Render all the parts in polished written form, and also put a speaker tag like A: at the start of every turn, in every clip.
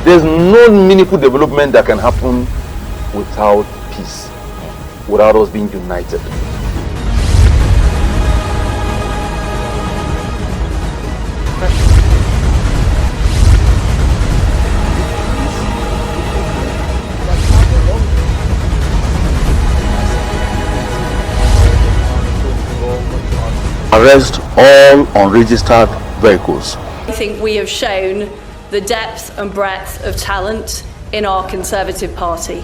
A: There's no meaningful development that can happen without peace, without us being united.
B: Arrest all unregistered vehicles.
C: I think we have shown the depth and breadth of talent in our Conservative Party.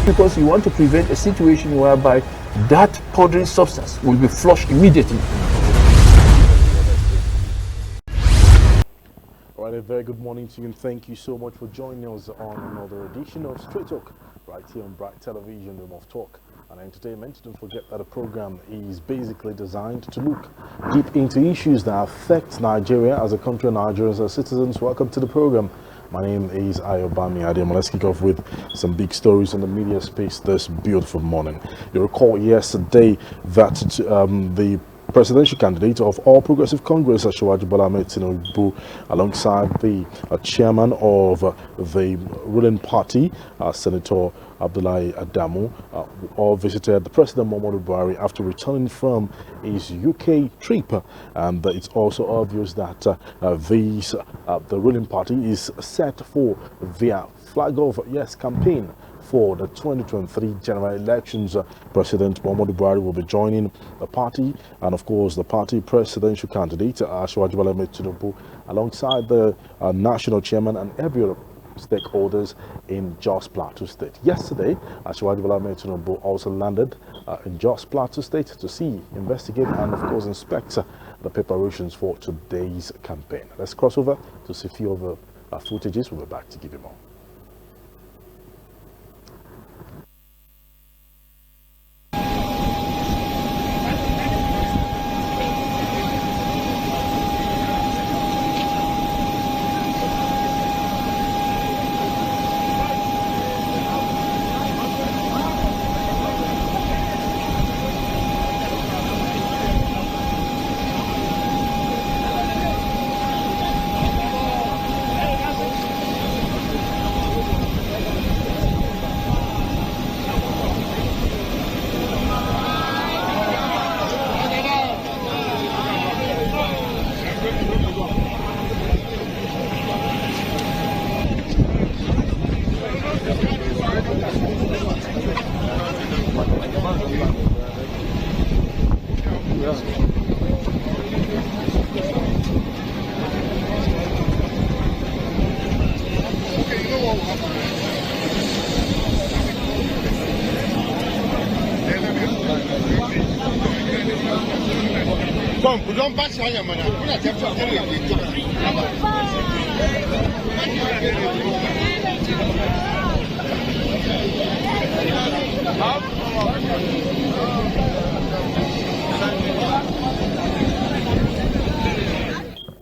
D: Because you want to prevent a situation whereby that powdery substance will be flushed immediately.
E: All right, a very good morning to you, and thank you so much for joining us on another edition of Straight Talk, right here on Bright Television, Room of Talk and Entertainment. Don't forget that the program is basically designed to look deep into issues that affect Nigeria as a country and Nigerians as citizens. Welcome to the program. My name is AYOBAMI. ADEYEMO. Let's kick off with some big stories in the media space this beautiful morning. You recall yesterday that the presidential candidate of All Progressive Congress, AYOBAMI Tinubu, alongside the chairman of the ruling party, Senator Abdullahi Haruna, all visited the President Muhammadu Buhari after returning from his UK trip. And it's also obvious that the ruling party is set for their flag of yes campaign for the 2023 general elections. President Muhammadu Buhari will be joining the party, and of course the party presidential candidate AYOBAMI Tinubu, alongside the national chairman and every other stakeholders in Jos Plateau State. Yesterday, AYOBAMI Tinubu also landed in Jos Plateau State to see, investigate, and of course inspect the preparations for today's campaign. Let's cross over to see a few of the footages. We'll be back to give you more.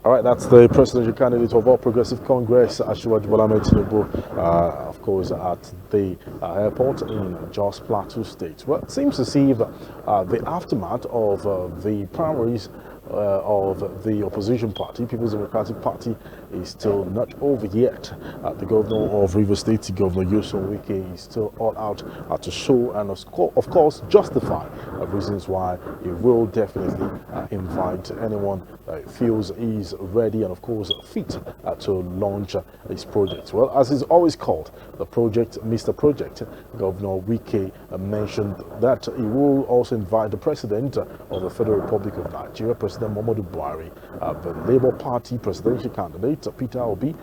E: All right, that's the presidential candidate of All Progressive Congress, AYOBAMI Tinubu, of course, at the airport in Jos Plateau State. Well, it seems as if the aftermath of the primaries of the opposition party, People's Democratic Party, is still not over yet. The governor of Rivers State, Governor Nyesom Wike, is still all out to show and of course justify reasons why he will definitely invite anyone that feels he's ready and of course fit to launch his project. Well, as is always called, the project, Mr. Project, Governor Wike mentioned that he will also invite the President of the Federal Republic of Nigeria, President Muhammadu Buhari, the Labour Party presidential candidate Peter Obi,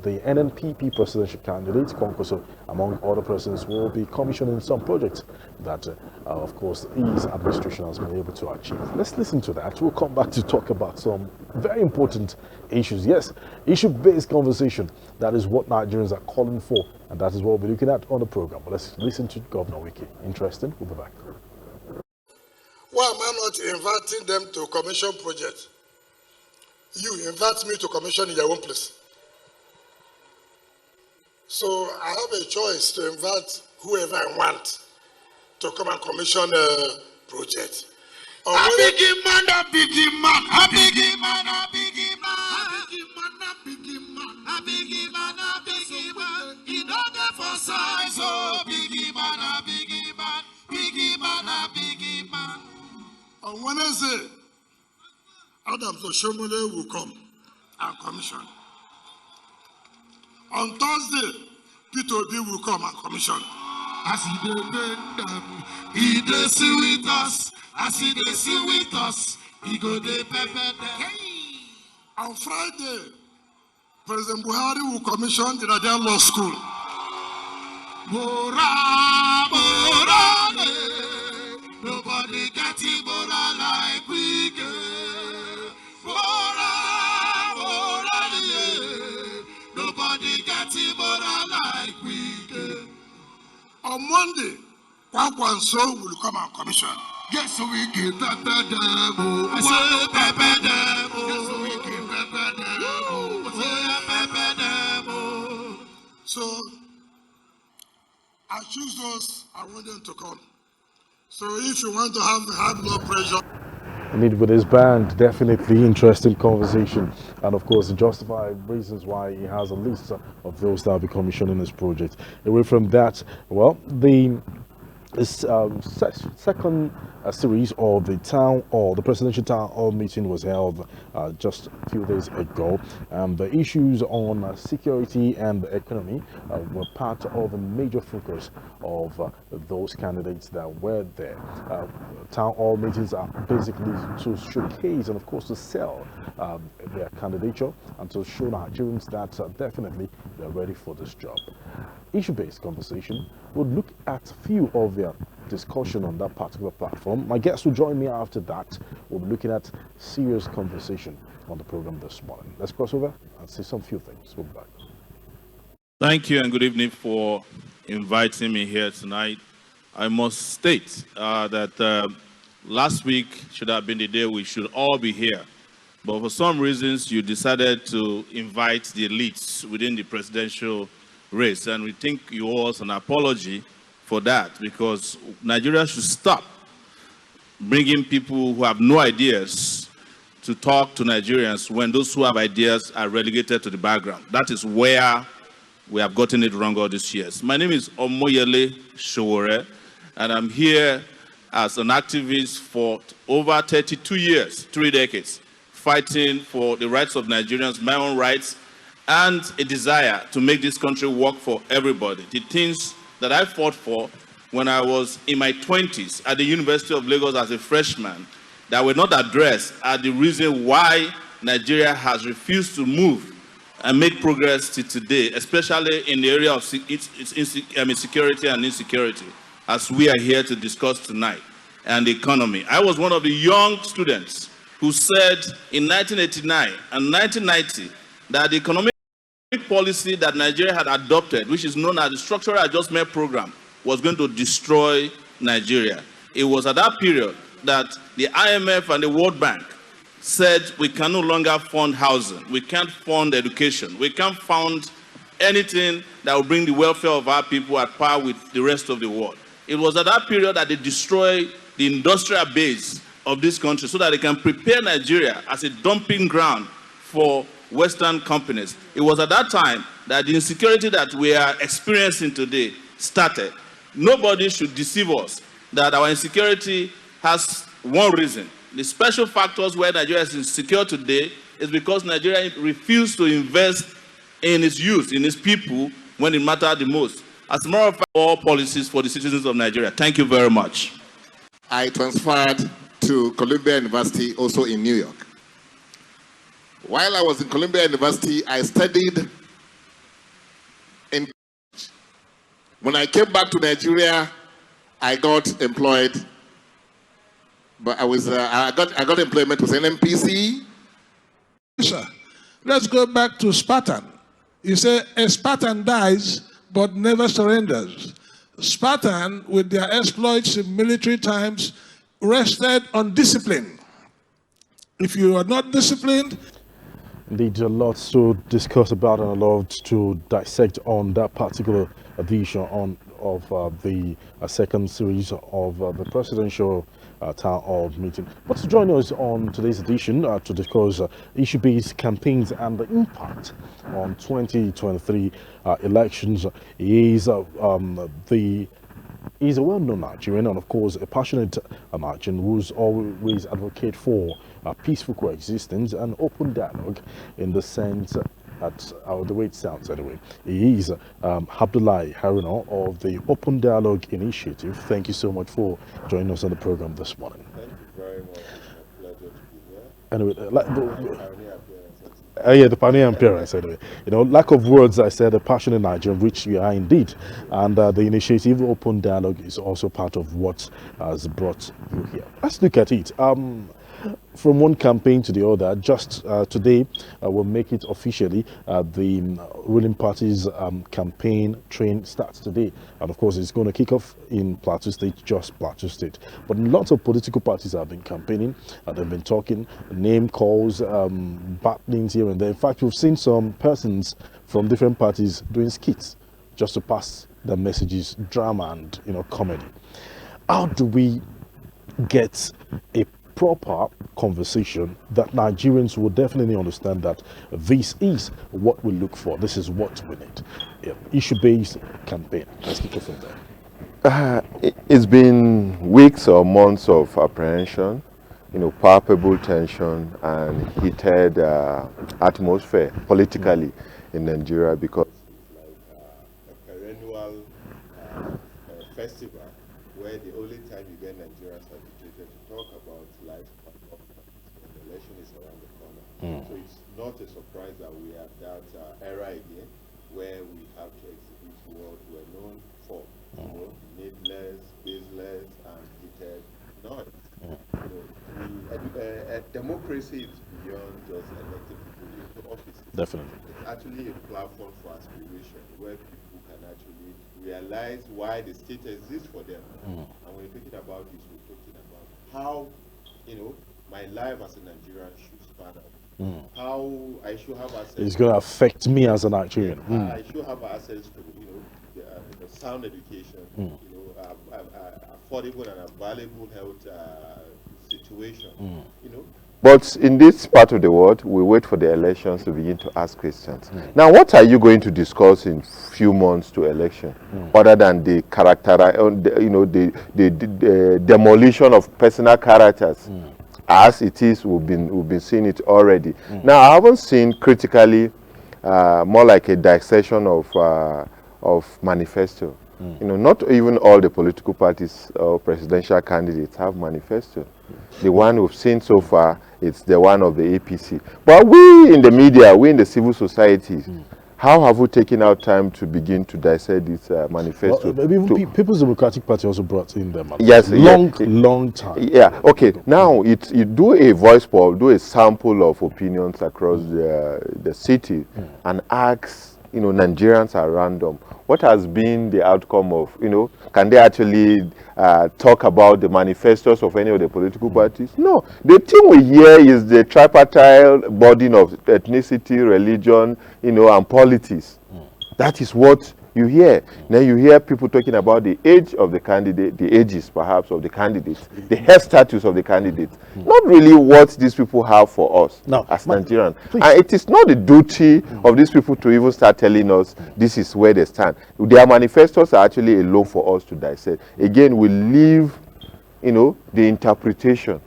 E: the NNPP presidential candidate Kwankwaso, among other persons, will be commissioning some projects that, of course, his administration has been able to achieve. Let's listen to that. We'll come back to talk about some very important issues. Yes, issue-based conversation. That is what Nigerians are calling for, and that is what we'll be looking at on the program. But let's listen to Governor Wike. Interesting? We'll be back.
F: Why am I not inviting them to commission projects? You invite me to commission in your own place. So I have a choice to invite whoever I want to come and commission a project. A big man, a big man, a big man, a big man. Wednesday, Adams Oshomole will come and commission. On Thursday, Peter Obi will come and commission.
G: As he bend them, he dey see with us. As he dey see with us, he go dey pepper them.
F: On Friday, President Buhari will commission the Nigerian Law School.
G: Bora, bora, nobody get it, bora like we get. Bora, bora, nobody get it, bora like we get.
F: On Monday, Kwankwanso will come and commission.
G: Yes, we can pepper them. I say pepper them. Yes, we can pepper them. I say pepper them.
F: So I choose those I want them to come. So if you want to have high blood pressure.
E: Indeed, with his band, definitely interesting conversation, and of course, justified reasons why he has a list of those that will be commissioning this project. Away from that, well, this second series of the town hall, the presidential town hall meeting was held just a few days ago. The issues on security and the economy were part of a major focus of those candidates that were there. Town hall meetings are basically to showcase and of course to sell their candidature and to show Nigerians that definitely they're ready for this job. Issue-based conversation would look at a few of their discussion on that particular platform. My guests will join me after that. We'll be looking at serious conversation on the program this morning. Let's cross over and see some few things. We'll be back.
H: Thank you and good evening for inviting me here tonight. I must state that last week should have been the day we should all be here. But for some reasons, you decided to invite the elites within the presidential race, and we think you owe us an apology for that, because Nigeria should stop bringing people who have no ideas to talk to Nigerians when those who have ideas are relegated to the background. That is where we have gotten it wrong all these years. My name is Omoyele Showore, and I'm here as an activist for over 32 years, 3 decades, fighting for the rights of Nigerians, my own rights, and a desire to make this country work for everybody. The things that I fought for when I was in my 20s at the University of Lagos as a freshman that were not addressed are the reason why Nigeria has refused to move and make progress to today, especially in the area of security and insecurity, as we are here to discuss tonight, and the economy. I was one of the young students who said in 1989 and 1990 that the economic policy that Nigeria had adopted, which is known as the Structural Adjustment Program, was going to destroy Nigeria. It was at that period that the IMF and the World Bank said we can no longer fund housing, we can't fund education, we can't fund anything that will bring the welfare of our people at par with the rest of the world. It was at that period that they destroyed the industrial base of this country so that they can prepare Nigeria as a dumping ground for Western companies. It was at that time that the insecurity that we are experiencing today started. Nobody should deceive us that our insecurity has one reason. The special factors where Nigeria is insecure today is because Nigeria refused to invest in its youth, in its people, when it mattered the most. As a matter of fact, all policies for the citizens of Nigeria. Thank you very much.
I: I transferred to Columbia University, also in New York. While I was in Columbia University, I studied in college. When I came back to Nigeria, I got employed, but I got employment with NMPC.
J: Sir, let's go back to Spartan. You say a Spartan dies but never surrenders. Spartan, with their exploits in military times, rested on discipline. If you are not disciplined,
E: indeed, a lot to discuss about and a lot to dissect on that particular edition of the second series of the presidential town hall meeting. But to join us on today's edition to discuss issue-based campaigns and the impact on 2023 elections is the He's a well-known Nigerian and, of course, a passionate Nigerian who's always advocate for peaceful coexistence and open dialogue in the sense that, the way it sounds anyway. He is Abdullahi Haruna of the Open Dialogue Initiative. Thank you so much for joining us on the program this morning.
K: Thank you very much. It's a pleasure to be here.
E: Anyway, yeah, the pioneer appearance anyway. You know, lack of words, I said, a passionate Nigerian, which we are indeed. And the initiative Open Dialogue is also part of what has brought you here. Let's look at it. From one campaign to the other, just today we'll make it officially. The ruling party's campaign train starts today, and of course it's going to kick off in Plateau State, just Plateau State. But lots of political parties have been campaigning, and they've been talking, name calls, battlings here and there. In fact, we've seen some persons from different parties doing skits just to pass their messages, drama and, you know, comedy. How do we get a proper conversation that Nigerians will definitely understand that this is what we look for, this is what we need? Yeah, issue-based campaign. Let's kick it from there.
K: It's been weeks or months of apprehension, you know, palpable tension and heated atmosphere politically in Nigeria, because it's like a perennial festival where the only time you get Nigerians agitated to talk about life when the election is around the corner. So it's not a surprise that we have that era again where we have to exhibit what we're known for, you know, needless, baseless, and heated noise. Democracy is beyond just electing people into offices.
E: Definitely.
K: It's actually a platform for aspiration where people can actually realize why the state exists for them. And when you're talking about this, we're talking about how, you know, my life as a Nigerian should span up. How I should have access.
E: It's going to affect me as a Nigerian.
K: I should have access to, you know, the sound education, you know, affordable and available health situation, you know.
L: But in this part of the world, we wait for the elections to begin to ask questions. Now, what are you going to discuss in few months to election, other than the you know, the demolition of personal characters, as it is? We've been seeing it already. Now, I haven't seen critically more like a dissection of manifesto. You know, not even all the political parties or presidential candidates have manifesto. The one we've seen so far, it's the one of the APC. But we in the media, we in the civil society, how have we taken our time to begin to dissect this manifesto?
E: Well, even People's Democratic Party also brought in them.
L: Yes,
E: long time.
L: Yeah. Okay. Now you do a voice poll, do a sample of opinions across the city, and ask, you know, Nigerians at random, what has been the outcome of, you know, can they actually talk about the manifestos of any of the political parties? No. The thing we hear is the tripartite burden of ethnicity, religion, you know, and politics. That is what you hear. Then you hear people talking about the age of the candidate, the ages perhaps of the candidates, the health status of the candidates. Not really what these people have for us as Nigerians. And it is not the duty of these people to even start telling us this is where they stand. Their manifestos are actually alone for us to dissect. Again, we leave, you know, the interpretation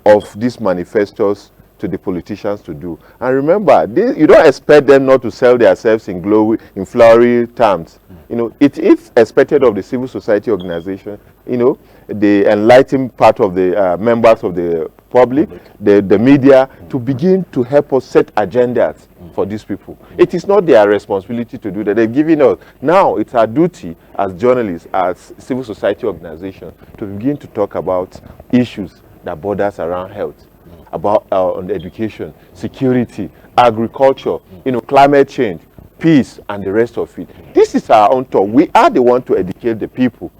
L: of these manifestos to the politicians to do. And remember, you don't expect them not to sell themselves in glory, in flowery terms. You know, it is expected of the civil society organization, you know, the enlightened part of the members of the public, the media, to begin to help us set agendas for these people. It is not their responsibility to do that. They've given us. Now it's our duty as journalists, as civil society organizations, to begin to talk about issues that borders around health, about on education, security, agriculture, you know, climate change, peace, and the rest of it. This is our own talk. We are the one to educate the people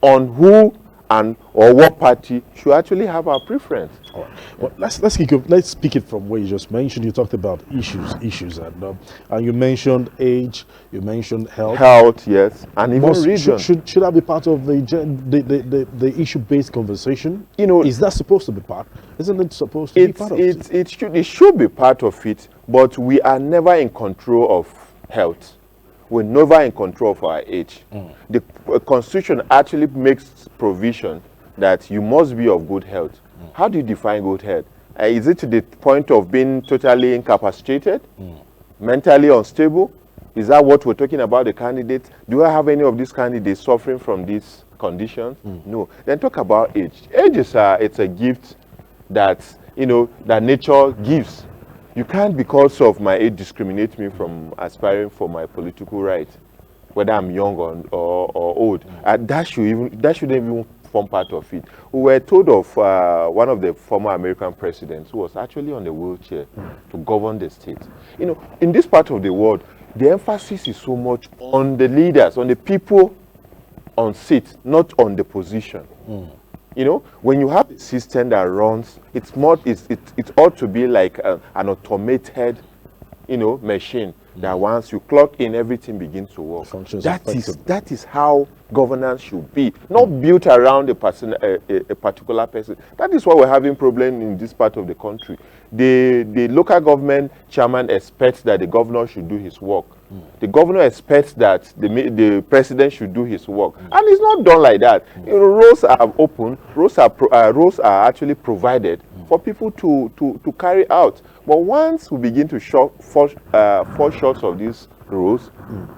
L: on who and or what party should actually have our preference.
E: All right. Well, let's speak it from where you just mentioned. You talked about issues, and you mentioned age, you mentioned health,
L: yes, and even region.
E: Should that be part of the issue-based conversation?
L: You know,
E: is that supposed to be part? Isn't it supposed to be part of it?
L: It should be part of it, but we are never in control of health. we're never in control of our age. The Constitution actually makes provision that you must be of good health. How do you define good health? Is it to the point of being totally incapacitated, mentally unstable? Is that what we're talking about, the candidates? Do I have any of these candidates suffering from these conditions? No. Then talk about age. Age is it's a gift that, you know, that nature gives. You can't, because of my age, discriminate me from aspiring for my political right, whether I'm young or old. That shouldn't even form part of it. We were told of one of the former American presidents who was actually on the wheelchair to govern the state. You know, in this part of the world, the emphasis is so much on the leaders, on the people on seat, not on the position. You know, when you have a system that runs, it ought to be like an automated, you know, machine that once you clock in, everything begins to work. That is how governance should be, not built around a particular person. That is why we're having problems in this part of the country. The local government chairman expects that the governor should do his work. The governor expects that the president should do his work, and it's not done like that. You know, roads are open, roads are actually provided for people to carry out. But once we begin to fall short of these roads,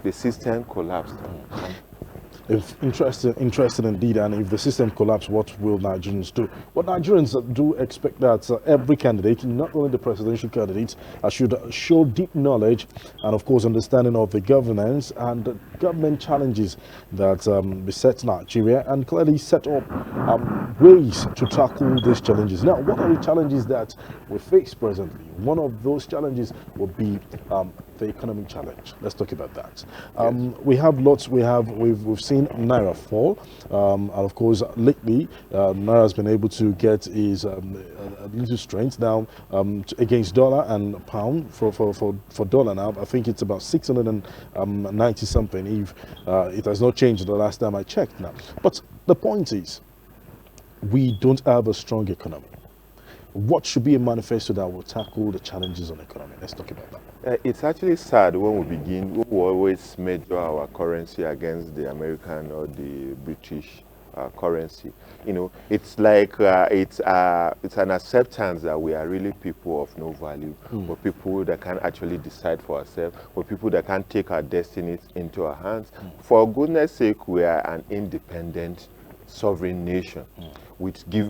L: the system collapsed.
E: If interested indeed, and if the system collapses, what will Nigerians do? What Nigerians do expect that every candidate, not only the presidential candidates, should show deep knowledge and, of course, understanding of the governance and the government challenges that beset Nigeria, and clearly set up ways to tackle these challenges. Now, what are the challenges that we face presently? One of those challenges will be the economic challenge. Let's talk about that. We have lots. We've seen Naira fall, and of course, lately Naira has been able to get his a little strength down against dollar and pound. For dollar now, I think it's about 690 something. If it has not changed the last time I checked now. But the point is, we don't have a strong economy. What should be a manifesto that will tackle the challenges on economy? Let's talk about that.
L: It's actually sad when we always measure our currency against the American or the British currency. You know, it's like it's an acceptance that we are really people of no value, or people that can actually decide for ourselves, or people that can take our destinies into our hands. For goodness sake, we are an independent, sovereign nation. Which we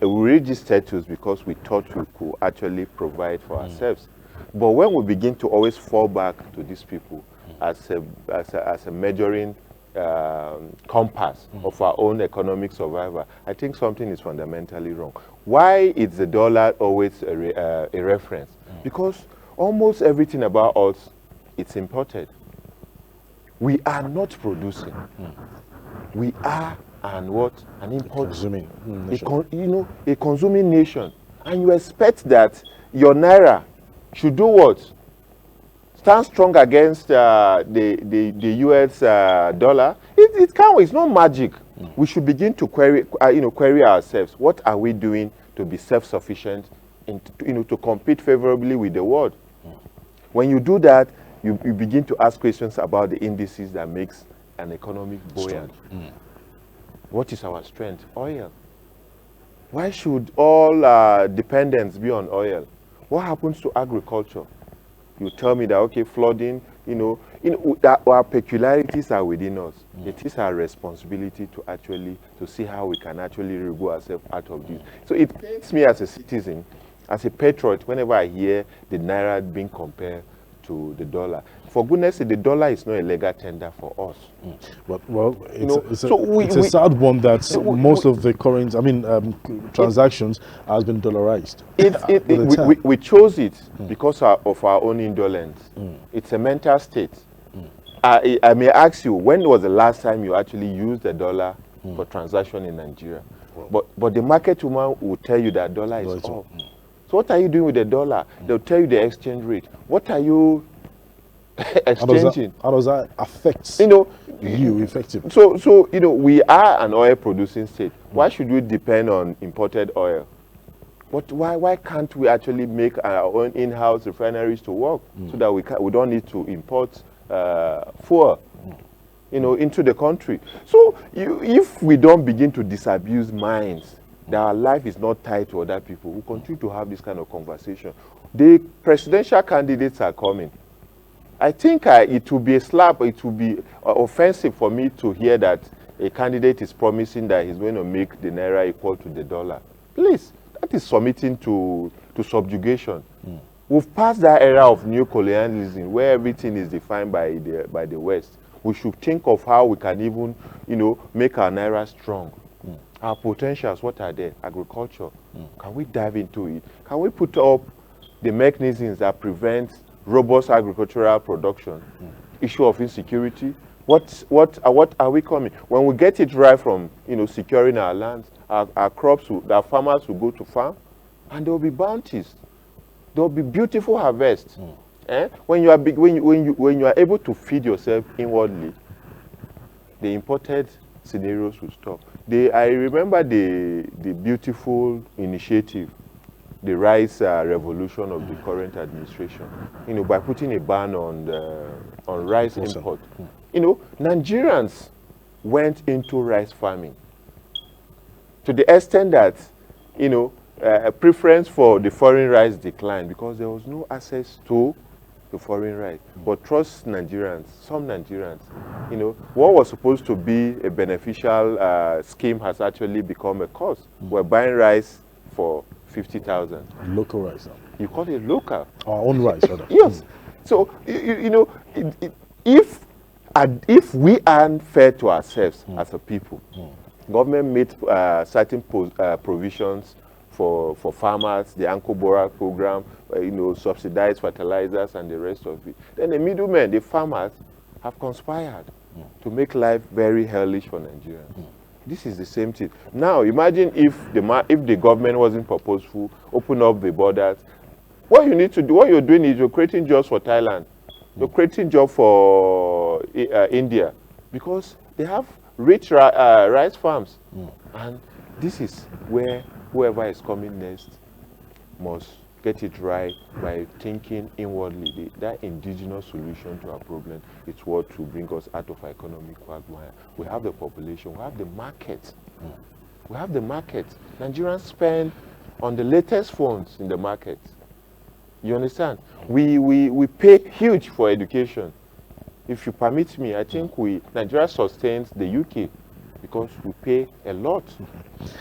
L: reached status because we thought we could actually provide for ourselves. But when we begin to always fall back to these people as a measuring compass of our own economic survival, I think something is fundamentally wrong. Why is the dollar always a reference? Because almost everything about us, it's imported. We are not producing. We are an import, consuming nation. A consuming nation, and you expect that your naira should do what? Stand strong against the US dollar? It can't. It's not magic. We should begin to query ourselves. What are we doing to be self-sufficient, to compete favorably with the world? When you do that, you begin to ask questions about the indices that makes an economic buoyant. What is our strength? Oil. Why should all dependence be on oil? What happens to agriculture? You tell me that, okay, flooding, that our peculiarities are within us. It is our responsibility to see how we can actually remove ourselves out of this. So it pains me as a citizen, as a patriot, whenever I hear the naira being compared to the dollar. For goodness sake, the dollar is not a legal tender for us.
E: Well, it's a sad one that most of the current, transactions has been dollarized.
L: We chose it because of our own indolence. It's a mental state. I may ask you, when was the last time you actually used the dollar for transaction in Nigeria? But the market woman will tell you that dollar is up. So what are you doing with the dollar? They'll tell you the exchange rate. What are you exchanging?
E: How does that affect you effectively?
L: So we are an oil producing state. Why should we depend on imported oil? But why can't we actually make our own in-house refineries to work so that we don't need to import fuel, into the country? So if we don't begin to disabuse minds that our life is not tied to other people, we continue to have this kind of conversation. The presidential candidates are coming. I think it will be a slap, it will be offensive for me to hear that a candidate is promising that he's going to make the naira equal to the dollar. Please, that is submitting to subjugation. We've passed that era of new colonialism where everything is defined by the West. We should think of how we can even, make our naira strong. Our potentials, what are they? Agriculture. Can we dive into it? Can we put up the mechanisms that prevent robust agricultural production? Issue of insecurity. What are we coming? When we get it right from securing our lands, our crops, our farmers will go to farm, and there will be bounties. There will be beautiful harvests. When you are able to feed yourself inwardly, the imported scenarios will stop. I remember the beautiful initiative, the rice revolution of the current administration. By putting a ban on rice import. Nigerians went into rice farming to the extent that preference for the foreign rice declined because there was no access to the foreign rice. But trust Nigerians, some Nigerians, what was supposed to be a beneficial scheme has actually become a cost. We're buying rice for 50,000.
E: Local rice.
L: You call it local?
E: Our own rice, rather.
L: Yes. So if we aren't fair to ourselves as a people, government made certain provisions for farmers, the Anko Borak program, subsidized fertilizers and the rest of it. Then the middlemen, the farmers, have conspired to make life very hellish for Nigerians. This is the same thing. Now, imagine if the government wasn't purposeful, open up the borders. What you need to do, what you're doing is you're creating jobs for Thailand. You're creating jobs for India because they have rich rice farms. And this is where whoever is coming next must get it right by thinking inwardly. That indigenous solution to our problem is what will bring us out of economic quagmire. We have the population, we have the market. We have the market. Nigerians spend on the latest phones in the market. You understand? We pay huge for education. If you permit me, I think Nigeria sustains the UK because we pay a lot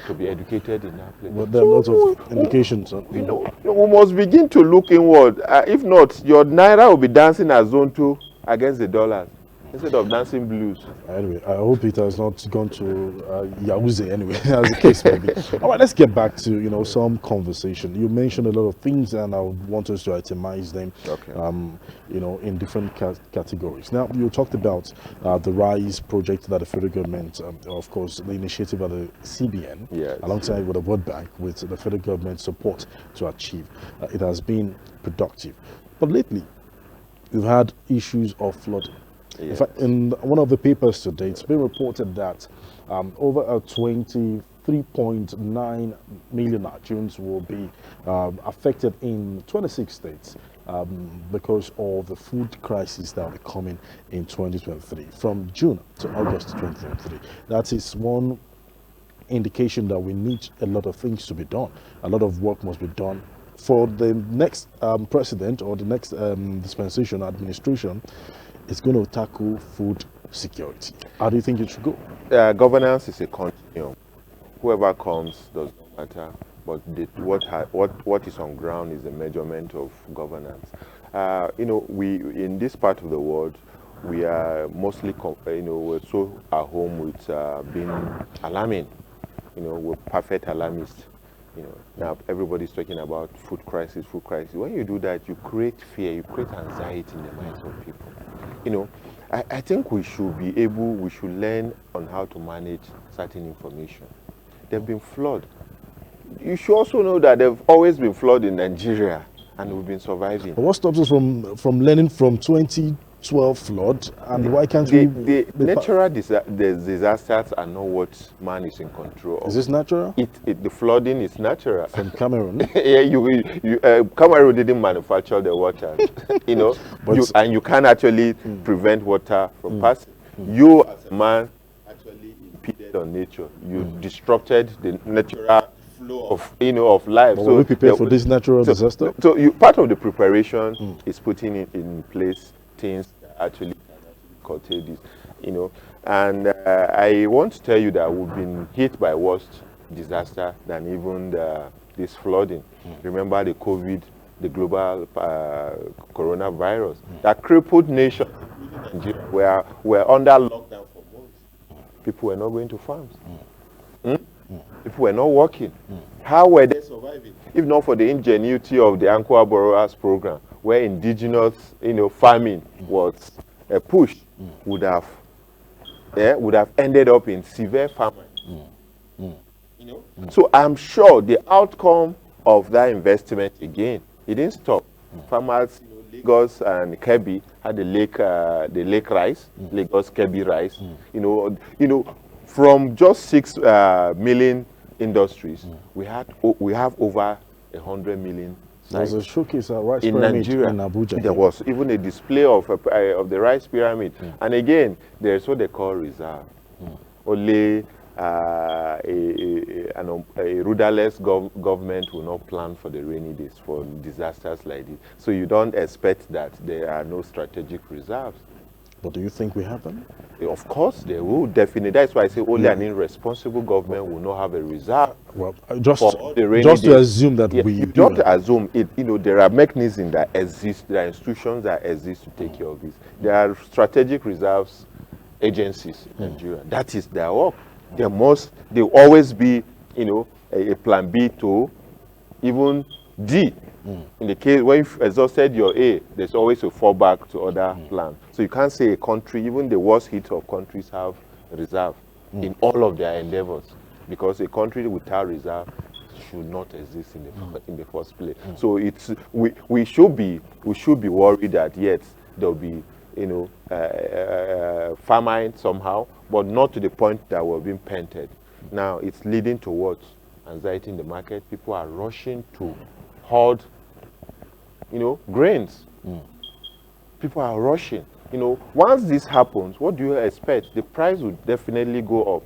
L: to be educated in that place.
E: But there are lots of indications.
L: We must begin to look inward. If not, your naira will be dancing as zone 2 against the dollars instead of dancing blues.
E: Anyway, I hope it has not gone to Yahooze anyway, as the case may be. All right, let's get back to some conversation. You mentioned a lot of things, and I would want us to itemize them. Okay. In different categories. Now, you talked about the RISE project that the federal government, of course, the initiative of the CBN, alongside with the World Bank, with the federal government support to achieve. It has been productive. But lately, we've had issues of flooding. In fact, in one of the papers today, it's been reported that over 23.9 million Nigerians will be affected in 26 states because of the food crisis that will be coming in 2023, from June to August 2023. That is one indication that we need a lot of things to be done. A lot of work must be done for the next president or the next dispensation administration. It's going to tackle food security. How do you think it should go?
L: Governance is a continuum. Whoever comes does not matter, but what is on ground is the measurement of governance. We in this part of the world, we are mostly we're so at home with being alarming. We're perfect alarmists. Now everybody's talking about food crisis. When you do that, you create fear, you create anxiety in the minds of people. I think we should learn on how to manage certain information. They've been flawed. You should also know that they've always been flawed in Nigeria, and we've been surviving.
E: But what stops us from learning from 12 flood, and why can't
L: the natural disasters are not what man is in control of.
E: Is this natural?
L: The flooding is natural.
E: From Cameroon?
L: Yeah, Cameroon didn't manufacture the water, you know, and you can't actually prevent water from passing. You as a man actually impeded on nature. You disrupted the natural flow of of life.
E: But so we prepare for this natural disaster.
L: So part of the preparation is putting in place things that actually curtail this, And I want to tell you that we've been hit by worse disaster than even this flooding. Remember the COVID, the global coronavirus that crippled nations. Were under lockdown for months. People were not going to farms. People were not working. How were they surviving? If not for the ingenuity of the Ankwa Borrowers program, where indigenous, farming was a push, would have ended up in severe famine. So I'm sure the outcome of that investment again, it didn't stop. Farmers, Lagos and Kebbi had the lake rice, Lagos Kebbi rice. From just 6 million industries, we have over 100 million.
E: There was a showcase at rice
L: in
E: pyramid
L: Nigeria.
E: in Abuja.
L: There was even a display of the rice pyramid, and again, there's what they call reserve. Only a rudderless government will not plan for the rainy days, for disasters like this. So you don't expect that there are no strategic reserves.
E: But do you think we have them?
L: Of course, they will, definitely. That's why I say only an irresponsible government will not have a reserve.
E: Well,
L: for
E: just
L: the rainy
E: to
L: days.
E: assume that we
L: you
E: do.
L: don't assume it. There are mechanisms that exist, there are institutions that exist to take care of this. There are strategic reserves agencies in Nigeria. That is their work. There will always be, a plan B to even D. In the case when you've exhausted your A, there's always a fallback to other plans. So you can't say a country, even the worst hit of countries, have reserve in all of their endeavors, because a country without reserve should not exist in the first place. So we should be worried that yes, there'll be famine somehow, but not to the point that we're being painted. Now it's leading towards anxiety in the market. People are rushing to hoard, grains. People are rushing. Once this happens, what do you expect? The price will definitely go up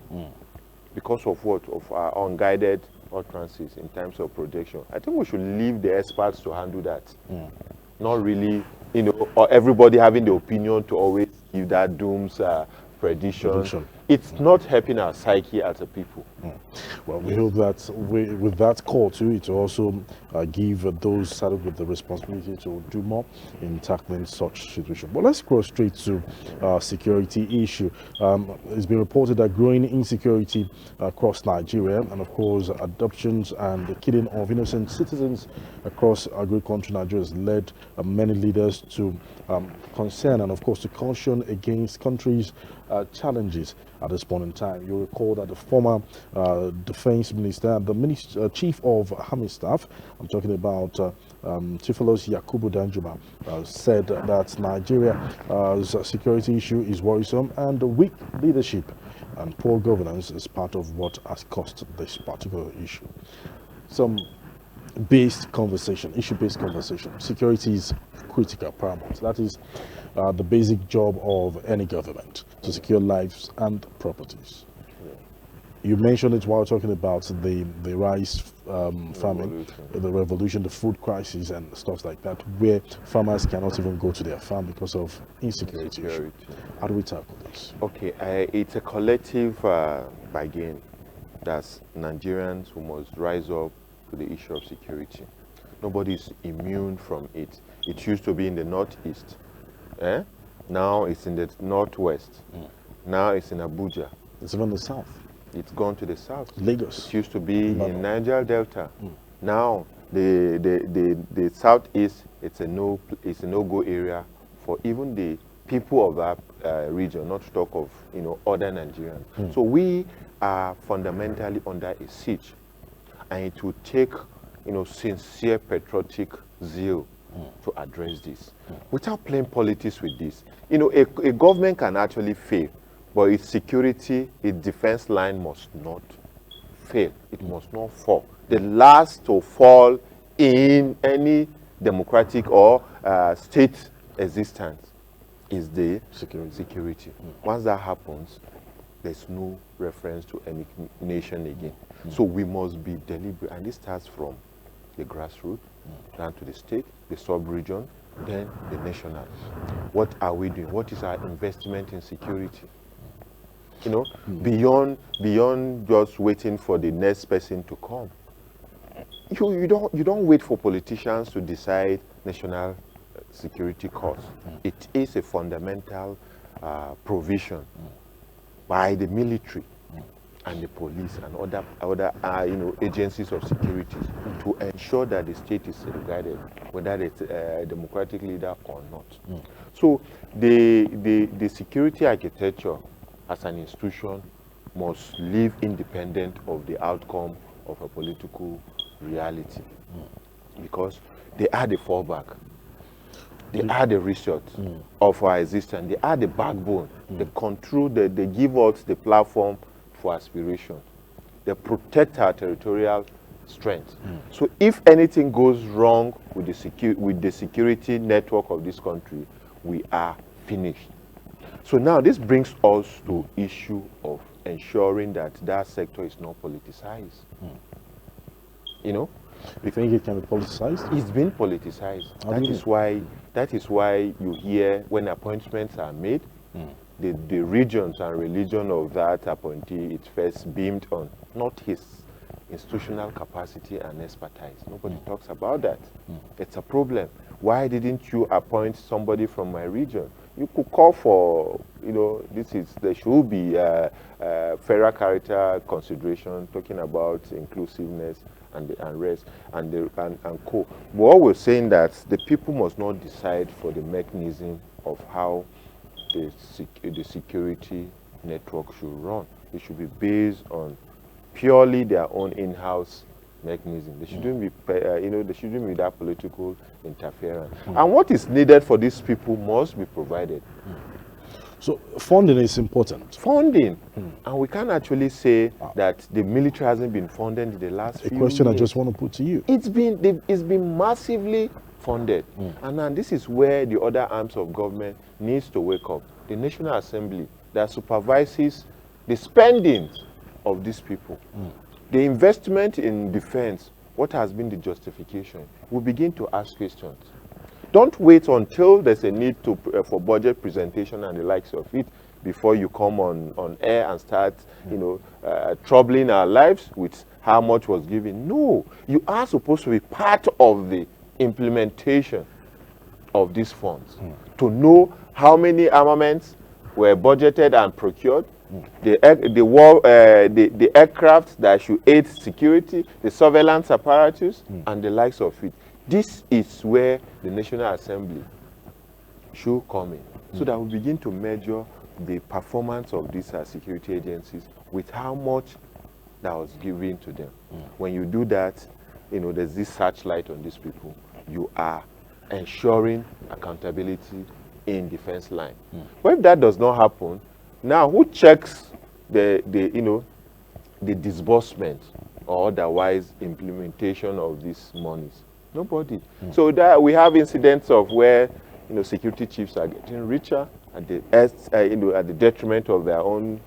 L: because of what? Of our unguided utterances in terms of projection. I think we should leave the experts to handle that. Not really, or everybody having the opinion to always give that dooms prediction. It's not helping our psyche as a people.
E: Well, we hope that with that call too, it will also give those saddled with the responsibility to do more in tackling such situation. But let's go straight to security issue. It's been reported that growing insecurity across Nigeria, and of course adoptions and the killing of innocent citizens across our great country Nigeria, has led many leaders to concern and of course to caution against countries' challenges at this point in time. You recall that the former defense minister, the chief of army staff, I'm talking about Chief Yakubu Danjuma, said that Nigeria's security issue is worrisome and weak leadership and poor governance is part of what has caused this particular issue. Some issue-based conversation. Security is critical, paramount. That is the basic job of any government, to secure lives and properties. You mentioned it while talking about the rice farming, the revolution, the food crisis and stuff like that, where farmers cannot even go to their farm because of insecurity. How do we tackle this?
L: Okay, it's a collective bargain. That's Nigerians who must rise up to the issue of security. Nobody is immune from it. It used to be in the northeast. Now it's in the northwest. Now it's in Abuja.
E: It's even the south.
L: It's gone to the south.
E: Lagos.
L: It used to be in Niger Delta. Now the southeast, it's a no-go area for even the people of that region, not to talk of other Nigerians. So we are fundamentally under a siege, and it will take sincere patriotic zeal
K: to address this. Without playing politics with this, you know, a government can actually fail, but its security, its defense line must not fail. It must not fall. The last to fall in any democratic or state existence is the security. Once that happens, there's no reference to any nation again. So we must be deliberate, and this starts from the grassroots down to the state, the sub-region, then the national. What are we doing? What is our investment in security? You know, beyond just waiting for the next person to come. You don't wait for politicians to decide national security costs. It is a fundamental provision by the military and the police and other agencies of security to ensure that the state is regarded, whether it's a democratic leader or not. So the security architecture as an institution must live independent of the outcome of a political reality, because they are the fallback. They are the result of our existence. They are the backbone. They control, they give us the platform for aspiration. They protect our territorial strength. So if anything goes wrong with the security network of this country, we are finished. So now this brings us to issue of ensuring that that sector is not politicized. You know,
E: you think it can be politicized? It's
K: been politicized. That is why you hear when appointments are made, the regions and religion of that appointee is first beamed on, not his institutional capacity and expertise. Nobody talks about that. It's a problem. Why didn't you appoint somebody from my region? You could call for, you know, there should be fairer character consideration, talking about inclusiveness and the unrest and co. We're always saying that the people must not decide for the mechanism of how the security network should run. It should be based on purely their own in-house mechanism. They shouldn't be, there shouldn't be that political interference. And what is needed for these people must be provided.
E: So funding is important.
K: Funding, and we can't actually say that the military hasn't been funded in the last few years.
E: A question I just want to put to you.
K: It's been massively funded, and now this is where the other arms of government needs to wake up. The National Assembly that supervises the spending of these people, the investment in defense. What has been the justification? We begin to ask questions. Don't wait until there's a need for budget presentation and the likes of it before you come on air and start, troubling our lives with how much was given. No, you are supposed to be part of the implementation of these funds to know how many armaments were budgeted and procured, the aircraft that should aid security, the surveillance apparatus, and the likes of it. This is where the National Assembly should come in, so that we begin to measure the performance of these security agencies with how much that was given to them. When you do that, there's this searchlight on these people. You are ensuring accountability in defense line. But if that does not happen, now who checks the disbursement or otherwise implementation of these monies? Nobody. So that we have incidents of where security chiefs are getting richer at the detriment of their own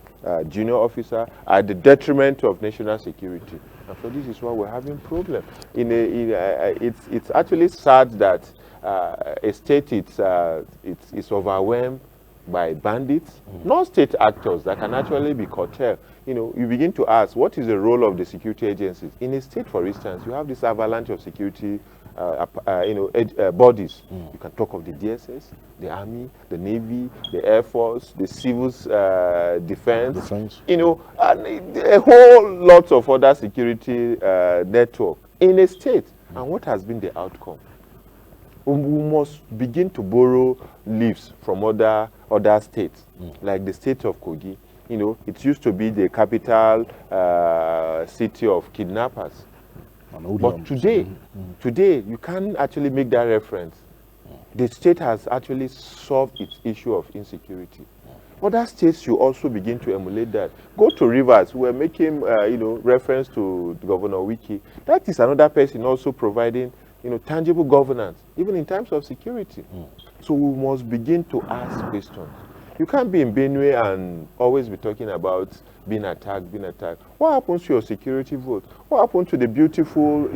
K: junior officer, at the detriment of national security. And so this is why we're having problem. It's actually sad that a state is overwhelmed by bandits, non-state actors that can actually be curtailed. You begin to ask, what is the role of the security agencies? In a state, for instance, you have this avalanche of security bodies. You can talk of the DSS, the Army, the Navy, the Air Force, the Civil Defense. And a whole lot of other security network in a state. And what has been the outcome? We must begin to borrow leaves from other states, like the state of Kogi. It used to be the capital city of kidnappers. But today,
L: Today, you can't actually make that reference. The state has actually solved its issue of insecurity. Other states should also begin to emulate that. Go to Rivers. We're making, reference to Governor Wiki. That is another person also providing, tangible governance, even in terms of security. So we must begin to ask questions. You can't be in Benue and always be talking about being attacked. What happens to your security vote? What happens to the beautiful,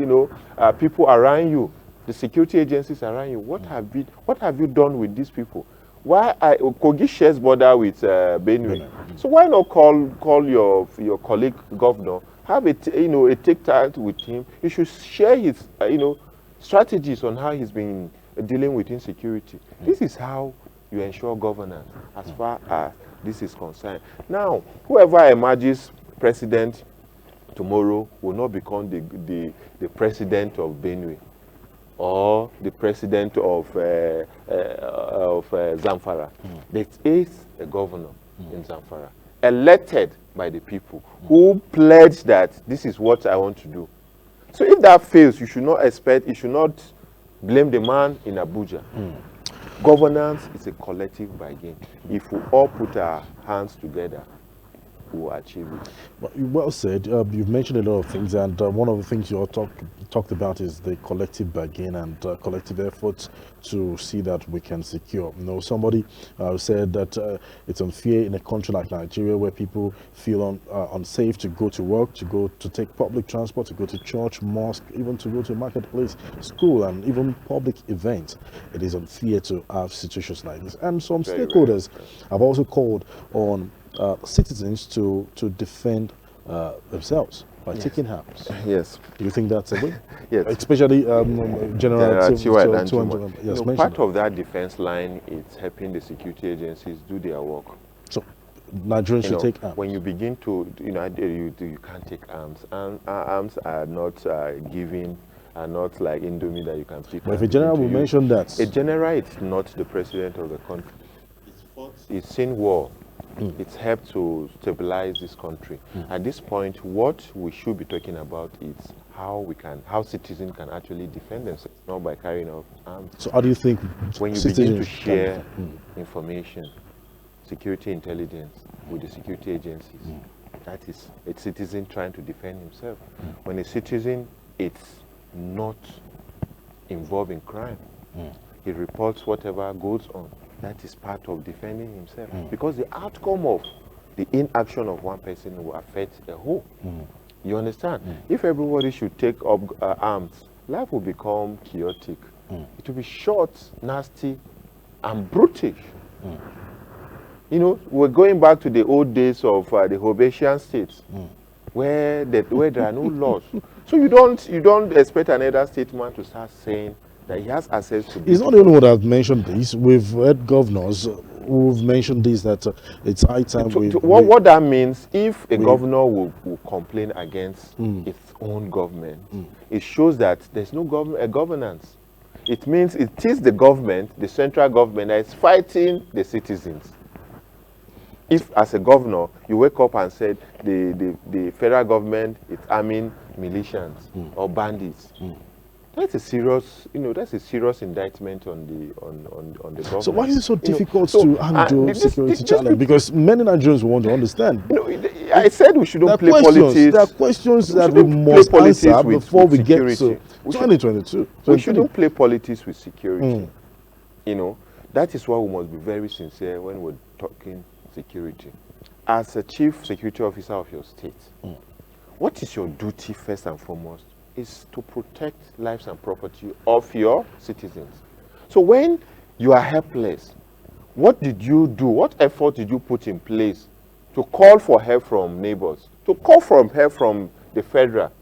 L: people around you, the security agencies around you? What have you done with these people? Why Kogi shares border with Benue? So why not call your colleague governor, have a take time with him? You should share his strategies on how he's been dealing with insecurity. This is how you ensure governance as far as this is concerned. Now, whoever emerges president tomorrow will not become the president of Benue or the president of Zamfara. There is a governor in Zamfara, elected by the people, who pledged that this is what I want to do. So if that fails, you should not blame the man in Abuja. Governance is a collective bargain. If we all put our hands together, we will achieve it.
E: Well said. You've mentioned a lot of things, and one of the things you all talked about is the collective bargain and collective efforts to see that we can secure. Somebody said that it's unfair in a country like Nigeria, where people feel unsafe to go to work, to take public transport, to go to church, mosque, even to go to a marketplace, school, and even public events. It is unfair to have situations like this. And some stakeholders have also called on citizens to defend themselves by taking arms.
L: Yes.
E: Do you think that's a way?
L: Yes.
E: Especially General
L: Yes, part of that defense line is helping the security agencies do their work.
E: So Nigerians should take arms.
L: When you begin to, you can't take arms. And arms are not given, are not like Indomie that you can pick.
E: But if a general will mention that.
L: A general is not the president of the country. It's seen war. It's helped to stabilize this country. At this point, what we should be talking about is how citizens can actually defend themselves, not by carrying out arms.
E: So how do you think
L: when you begin to share information, security intelligence with the security agencies, that is a citizen trying to defend himself. When a citizen is not involved in crime, he reports whatever goes on. That is part of defending himself. Because the outcome of the inaction of one person will affect the whole. You understand? If everybody should take up arms, life will become chaotic. It will be short, nasty, and brutish. We're going back to the old days of the Hobbesian states, where there are no laws. So you don't expect another statesman to start saying that he has access to.
E: He's not the only one that mentioned this. We've heard governors who've mentioned this, that it's high time.
L: What that means, if a governor will complain against its own government, it shows that there's no governance. It means it is the government, the central government, that is fighting the citizens. If, as a governor, you wake up and said the federal government is arming militias or bandits, that's a serious, that's a serious indictment on the government.
E: So why is it so difficult to handle security challenge? Because many Nigerians want to understand.
L: I said we shouldn't play politics.
E: There are questions that we must answer before we get to 2022.
L: We shouldn't play politics with security. That is why we must be very sincere when we're talking security. As a chief security officer of your state, what is your duty first and foremost? Is to protect lives and property of your citizens. So when you are helpless, what did you do? What effort did you put in place to call for help from neighbors, to call for help from the federal?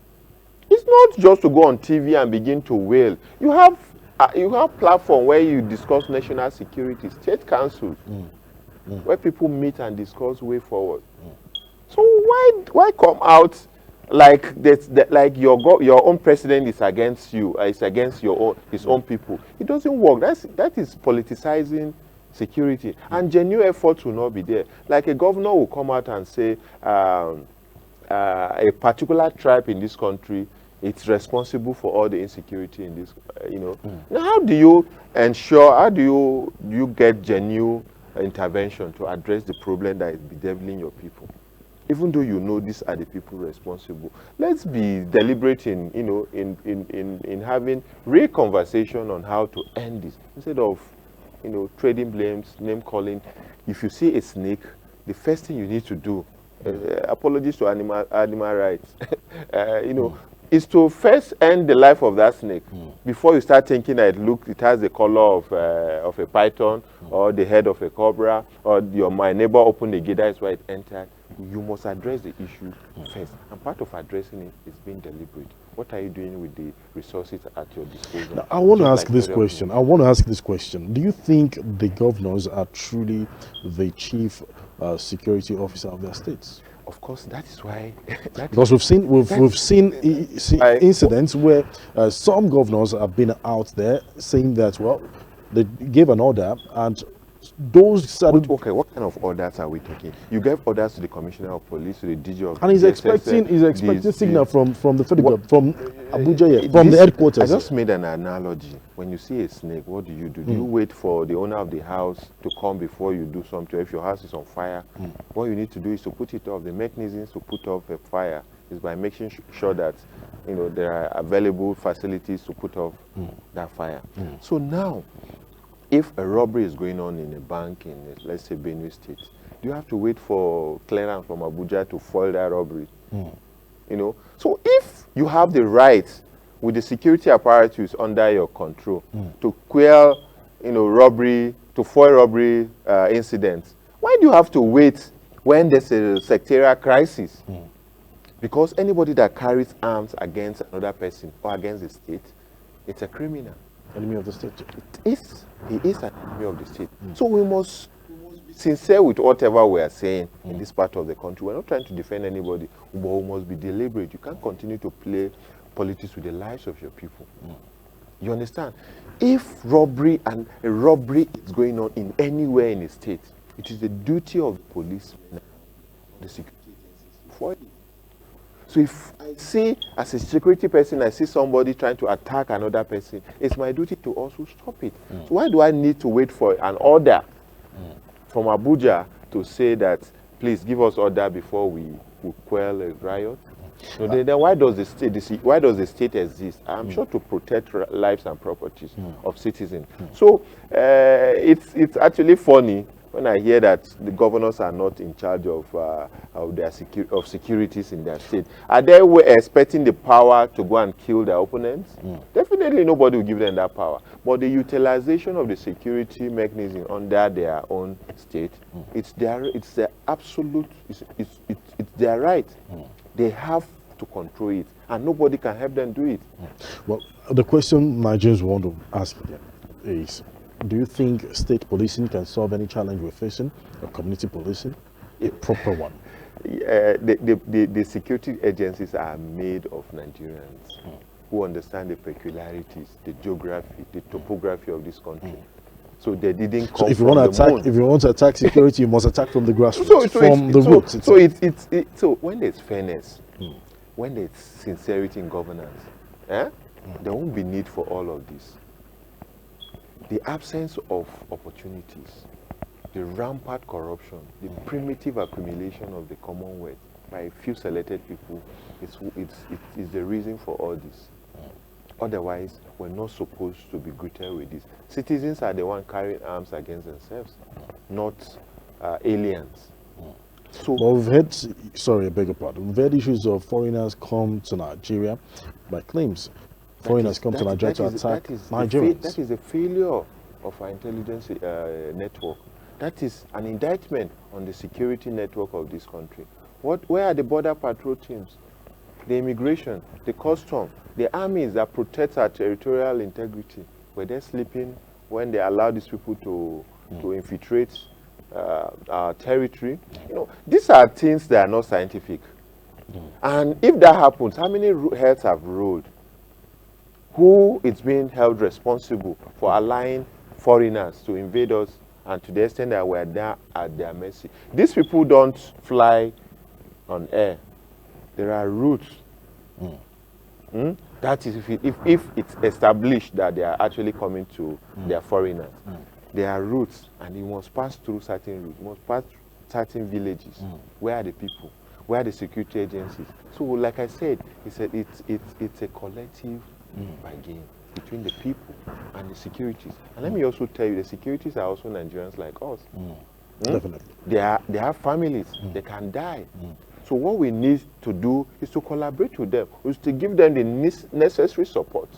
L: It's not just to go on TV and begin to wail. You have platform where you discuss national security, state councils, where people meet and discuss way forward. So why come out like like your own president is against you, is against his own people? It doesn't work. That is politicizing security, and genuine efforts will not be there. Like a governor will come out and say a particular tribe in this country
K: It's responsible for all the insecurity in this, Now, how do you ensure, how do you get genuine intervention to address the problem that is bedeviling your people? Even though you know these are the people responsible, let's be deliberate in, in having real conversation on how to end this instead of, trading blames, name calling. If you see a snake, the first thing you need to do, apologies to animal rights, is to first end the life of that snake before you start thinking that it has the color of a python or the head of a cobra, or my neighbor opened the gate, that's why it entered. You must address the issue first, and part of addressing it is being deliberate. What are you doing with the resources at your disposal?
E: Now, I want to ask this question. Do you think the governors are truly the chief security officer of their states?
K: Of course, that is why.
E: Because we've seen incidents where some governors have been out there saying that, well, they gave an order and those started.
K: Okay, what kind of orders are we talking? You gave orders to the commissioner of police, to the DG of.
E: And he's expecting signal from the federal government, from Abuja, from the headquarters.
K: I just made an analogy. When you see a snake, what do? Do you wait for the owner of the house to come before you do something? If your house is on fire, what you need to do is to put it off. The mechanisms to put off a fire is by making sure that there are available facilities to put off that fire. So now, if a robbery is going on in a bank in, let's say, Benue State, do you have to wait for clearance from Abuja to foil that robbery? So if you have the right, with the security apparatus under your control, to quell, robbery, to foil robbery incidents, why do you have to wait when there's a sectarial crisis? Because anybody that carries arms against another person or against the state, it's a criminal.
E: Enemy of the state.
K: He is an enemy of the state. So we must be sincere with whatever we are saying in this part of the country. We're not trying to defend anybody, but we must be deliberate. You can't continue to play politics with the lives of your people. You understand? If robbery is going on in anywhere in the state, it is the duty of the police, the security agencies, for it. So if I see, as a security person, I see somebody trying to attack another person, it's my duty to also stop it. So why do I need to wait for an order from Abuja to say that, please give us order before we quell a riot? So then why does the state exist? I'm sure to protect lives and properties of citizens. So it's actually funny when I hear that the governors are not in charge of securities in their state. Are they expecting the power to go and kill their opponents? Definitely nobody will give them that power. But the utilization of the security mechanism under their own state, it's their absolute, it's their right. They have to control it, and nobody can help them do it.
E: Well, the question Nigerians want to ask is, do you think state policing can solve any challenge we're facing, or community policing, a proper one?
K: The security agencies are made of Nigerians who understand the peculiarities, the geography, the topography of this country. So they didn't come
E: if you want to attack, if you want to attack security, you must attack from the grassroots, from the roots.
K: So when there's fairness, when there's sincerity in governance, there won't be need for all of this. The absence of opportunities, the rampant corruption, the primitive accumulation of the Commonwealth by a few selected people is the reason for all this. Otherwise, we're not supposed to be greeted with this. Citizens are the ones carrying arms against themselves, not aliens.
E: So, well, we've had, sorry, I beg your pardon, we've had issues of foreigners come to Nigeria by claims. Foreigners come to Nigeria to attack Nigerians.
K: That is a failure of our intelligence network. That is an indictment on the security network of this country. Where are the border patrol teams? The immigration, the custom, the armies that protect our territorial integrity? Were they sleeping when they allow these people to infiltrate our territory? These are things that are not scientific. And if that happens, how many heads have rolled? Who is being held responsible for allowing foreigners to invade us, and to the extent that we're there at their mercy? These people don't fly on air. There are routes. That is if it's established that they are actually coming to their foreigners. There are routes, and you must pass through certain routes, you must pass certain villages. Where are the people? Where are the security agencies? So, like I said, it's a collective bargain between the people and the securities. And let me also tell you, the securities are also Nigerians like us.
E: Definitely.
K: They have families. They can die. So what we need to do is to collaborate with them, is to give them the necessary support.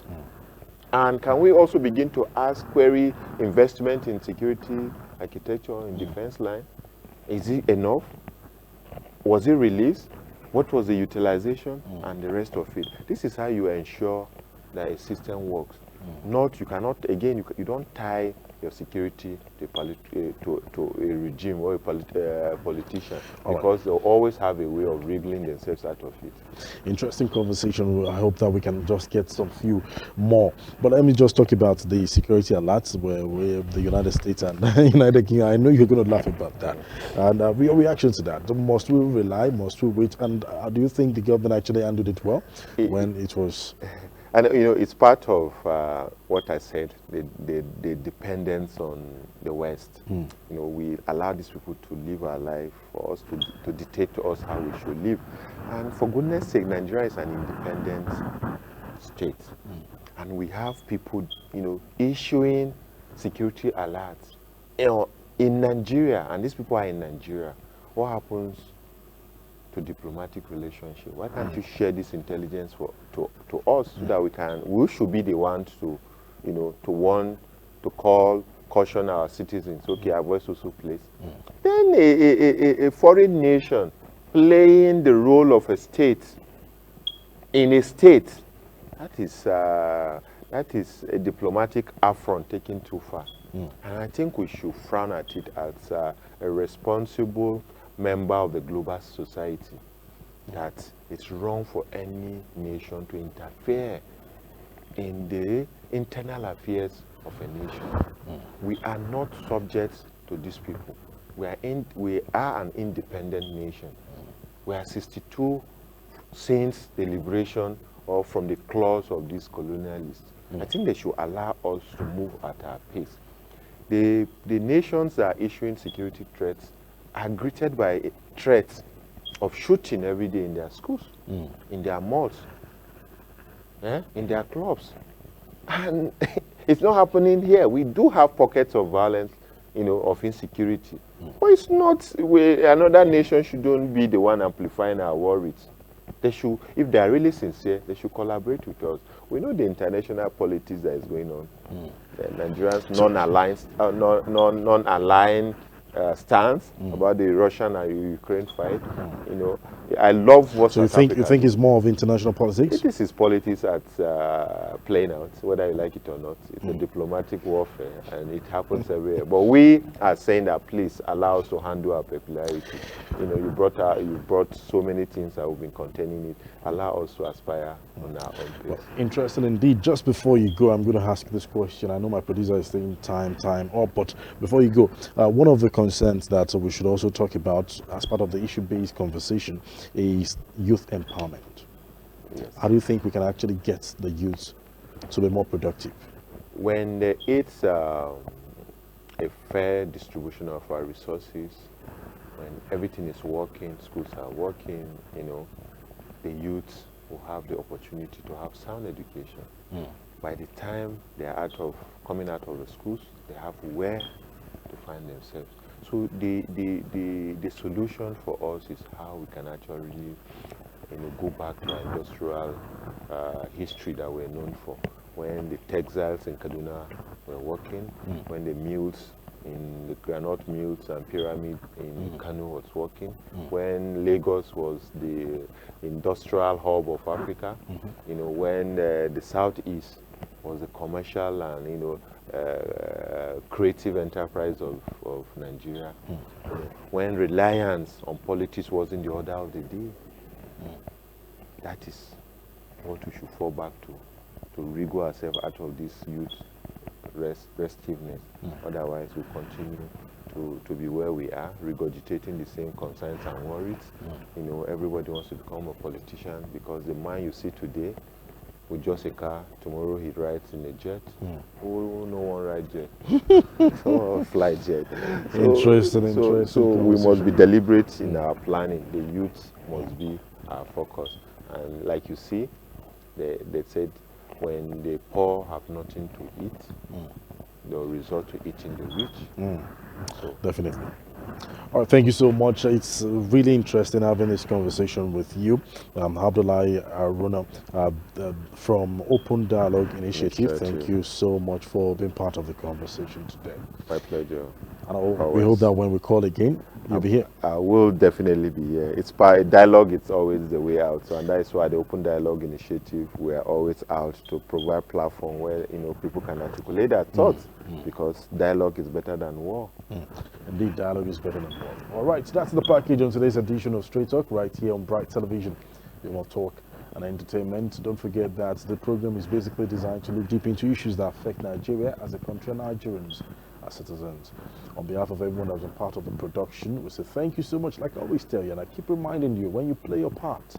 K: And can we also begin to ask query investment in security, architecture, in defense line? Is it enough? Was it released? What was the utilization? And the rest of it. This is how you ensure that a system works. You cannot, again, you don't tie your security to a regime or a politician, because they'll always have a way of wriggling themselves out of it.
E: Interesting conversation. I hope that we can just get some few more. But let me just talk about the security alerts where the United States and United Kingdom. I know you're going to laugh about that. And your reaction to that? Must we rely? Must we wait? And do you think the government actually handled it well when it was?
K: And it's part of what I said, the dependence on the West. We allow these people to live our life for us, to dictate to us how we should live. And for goodness sake, Nigeria is an independent state. And we have people, issuing security alerts. In Nigeria, and these people are in Nigeria, what happens to diplomatic relationship? Why can't you share this intelligence to us, so that we should be the ones to warn, to caution our citizens, okay, avoid social place. Then a foreign nation playing the role of a state in a state, that is a diplomatic affront taken too far. And I think we should frown at it as a responsible member of the global society, that it's wrong for any nation to interfere in the internal affairs of a nation. We are not subject to these people. We are an independent nation. We are 62 since the liberation or from the claws of these colonialists. I think they should allow us to move at our pace. The nations that are issuing security threats are greeted by threats of shooting every day in their schools, in their malls, in their clubs. And it's not happening here. We do have pockets of violence, of insecurity. But it's not, another nation shouldn't be the one amplifying our worries. They should, if they are really sincere, they should collaborate with us. We know the international politics that is going on. Nigeria's non-aligned stance about the Russian and Ukraine fight. I love what.
E: So you think it's more of international politics?
K: This is politics that's playing out, whether you like it or not. It's a diplomatic warfare, and it happens everywhere. But we are saying that please allow us to handle our peculiarities. You brought so many things that we've been containing it. Allow us to aspire on our own pace.
E: Well, interesting indeed. Just before you go, I'm going to ask this question. I know my producer is saying time up, but before you go, one of the concerns that we should also talk about as part of the issue-based conversation is youth empowerment.
K: Yes.
E: How do you think we can actually get the youth to be more productive?
K: When it's a fair distribution of our resources, when everything is working, schools are working, the youth will have the opportunity to have sound education. By the time they are coming out of the schools, they have where to find themselves. So the solution for us is how we can actually go back to our industrial history that we're known for. When the textiles in Kaduna were working, when the mills in the granite mills and pyramid in Kano was working, when Lagos was the industrial hub of Africa, when the Southeast was the commercial and creative enterprise of Nigeria, when reliance on politics wasn't the order of the day. That is what we should fall back to wriggle ourselves out of this youth restiveness. Otherwise, we continue to be where we are, regurgitating the same concerns and worries. Everybody wants to become a politician because the man you see today with just a car. Tomorrow he rides in a jet. Oh, no one ride jet. So fly jet. So we must be deliberate in our planning. The youth must be our focus. And like you see, they said when the poor have nothing to eat, they'll resort to eating the rich. So
E: definitely. All right, thank you so much. It's really interesting having this conversation with you. Abdullahi Haruna from Open Dialogue Initiative. Thank you so much for being part of the conversation today.
K: My pleasure.
E: And we hope that when we call again, you'll be here.
K: I will definitely be here. It's dialogue. It's always the way out. So, and that is why the Open Dialogue Initiative, we are always out to provide platform where people can articulate their thoughts, because dialogue is better than war.
E: Indeed, dialogue is better than war. All right, so that's the package on today's edition of Straight Talk right here on Bright Television. We want talk and entertainment. Don't forget that the program is basically designed to look deep into issues that affect Nigeria as a country and Nigerians as citizens. On behalf of everyone that's been part of the production, we say thank you so much. Like I always tell you, and I keep reminding you, when you play your part,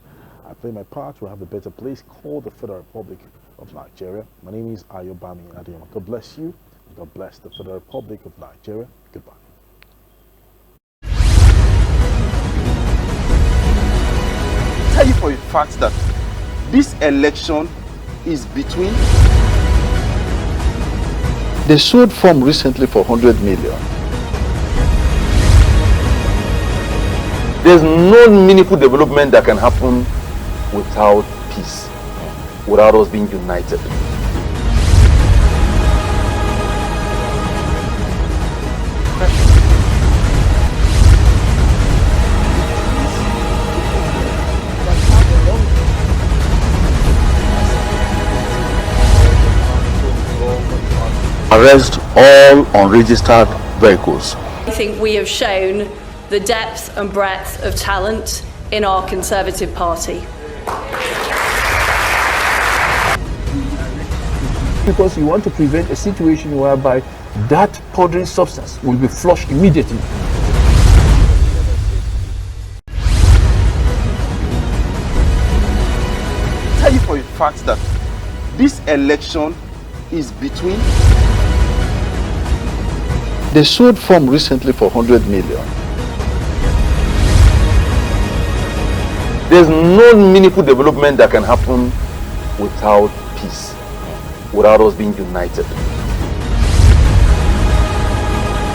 E: I play my part, we'll have a better place called the Federal Republic of Nigeria. My name is AYOBAMI ADEYEMO. God bless you. God bless the Federal Republic of Nigeria. Goodbye.
A: Tell you for a fact that this election is between.
B: They sold form recently for 100 million.
A: There's no meaningful development that can happen without peace, without us being united.
B: Arrest all unregistered vehicles.
C: I think we have shown the depth and breadth of talent in our Conservative Party.
D: Because you want to prevent a situation whereby that powdery substance will be flushed immediately.
A: Tell you for a fact that this election is between.
B: They sold form recently for 100 million.
A: There's no meaningful development that can happen without peace, without us being united.